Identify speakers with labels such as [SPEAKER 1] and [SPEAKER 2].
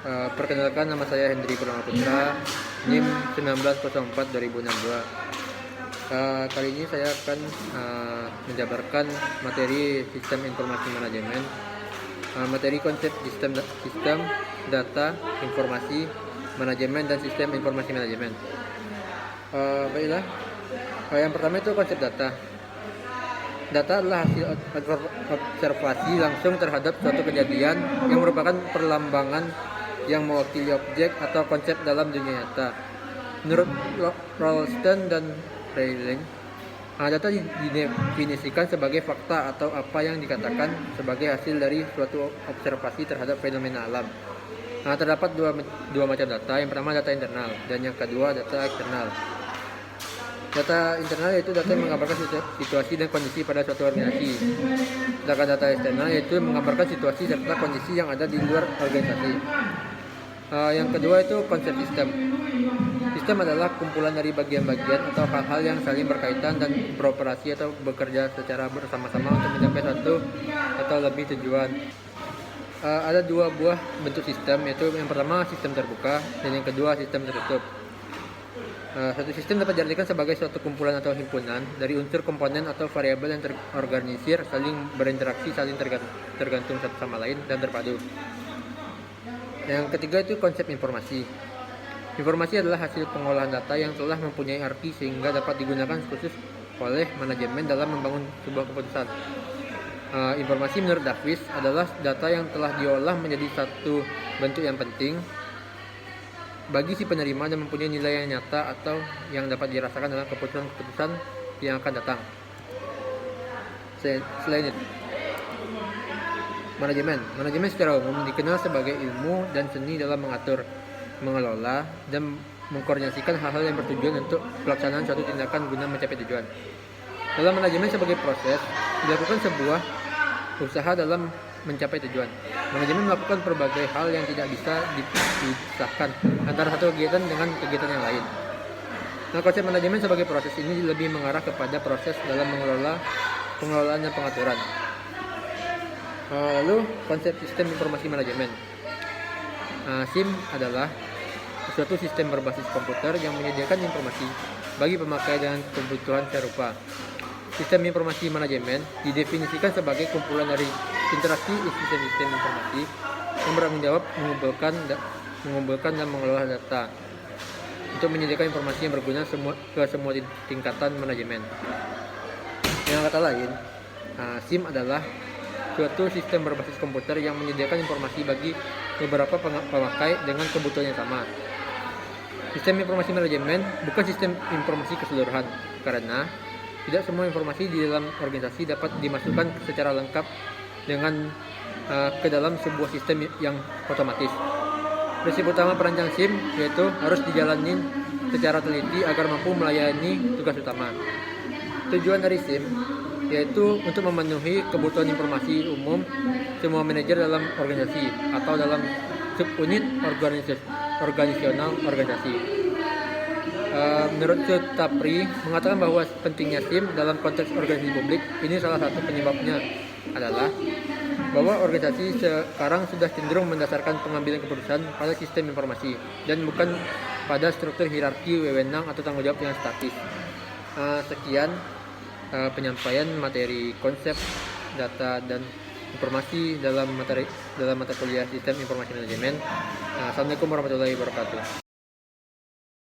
[SPEAKER 1] Perkenalkan, nama saya Hendri Purnama Putra, NIM 1904-2062. Kali ini saya akan menjabarkan materi Sistem Informasi Manajemen, materi konsep sistem data, informasi, manajemen, dan sistem informasi manajemen. Baiklah, yang pertama itu konsep data. Data adalah hasil observasi langsung terhadap suatu kejadian yang merupakan perlambangan yang mewakili objek atau konsep dalam dunia nyata. Menurut Ralston dan Reiling, data didefinisikan sebagai fakta atau apa yang dikatakan sebagai hasil dari suatu observasi terhadap fenomena alam. Terdapat dua macam data. Yang pertama data internal dan yang kedua data eksternal. Data internal yaitu data yang menggambarkan situasi dan kondisi pada suatu organisasi. Sedangkan data eksternal yaitu menggambarkan situasi serta kondisi yang ada di luar organisasi. Yang kedua itu konsep sistem. Sistem adalah kumpulan dari bagian-bagian atau hal-hal yang saling berkaitan dan beroperasi atau bekerja secara bersama-sama untuk mencapai satu atau lebih tujuan. Ada dua buah bentuk sistem, yaitu yang pertama sistem terbuka dan yang kedua sistem tertutup. Satu sistem dapat diartikan sebagai suatu kumpulan atau himpunan dari unsur komponen atau variabel yang terorganisir, saling berinteraksi, saling tergantung satu sama lain, dan terpadu. Yang ketiga itu konsep informasi. Informasi adalah hasil pengolahan data yang telah mempunyai arti sehingga dapat digunakan khusus oleh manajemen dalam membangun sebuah keputusan. Informasi menurut Davis adalah data yang telah diolah menjadi satu bentuk yang penting bagi si penerima dan mempunyai nilai yang nyata atau yang dapat dirasakan dalam keputusan-keputusan yang akan datang. Selain itu, manajemen secara umum dikenal sebagai ilmu dan seni dalam mengatur, mengelola, dan mengkoordinasikan hal-hal yang bertujuan untuk pelaksanaan suatu tindakan guna mencapai tujuan. Dalam manajemen sebagai proses, dilakukan sebuah usaha dalam mencapai tujuan. Manajemen melakukan berbagai hal yang tidak bisa dipisahkan antara satu kegiatan dengan kegiatan yang lain. Konsep manajemen sebagai proses ini lebih mengarah kepada proses dalam pengelolaan dan pengaturan. Lalu konsep sistem informasi manajemen. SIM adalah suatu sistem berbasis komputer yang menyediakan informasi bagi pemakai dengan kebutuhan serupa. Sistem informasi manajemen didefinisikan sebagai kumpulan dari interaksi sistem informasi yang bertanggung jawab mengumpulkan dan mengelola data untuk menyediakan informasi yang berguna ke semua tingkatan manajemen. Dengan kata lain, SIM adalah suatu sistem berbasis komputer yang menyediakan informasi bagi beberapa pemakai dengan kebutuhan yang sama. Sistem informasi manajemen bukan sistem informasi keseluruhan, karena tidak semua informasi di dalam organisasi dapat dimasukkan secara lengkap ke dalam sebuah sistem yang otomatis. Prinsip utama perancang SIM yaitu harus dijalani secara teliti agar mampu melayani tugas utama. Tujuan dari SIM yaitu untuk memenuhi kebutuhan informasi umum semua manajer dalam organisasi atau dalam subunit organisasional organisasi. Menurut Sutapri mengatakan bahwa pentingnya SIM dalam konteks organisasi publik, ini salah satu penyebabnya adalah bahwa organisasi sekarang sudah cenderung mendasarkan pengambilan keputusan pada sistem informasi dan bukan pada struktur hierarki wewenang atau tanggung jawab yang statis. Sekian penyampaian materi konsep data dan informasi dalam mata kuliah Sistem Informasi Manajemen. Assalamualaikum warahmatullahi wabarakatuh.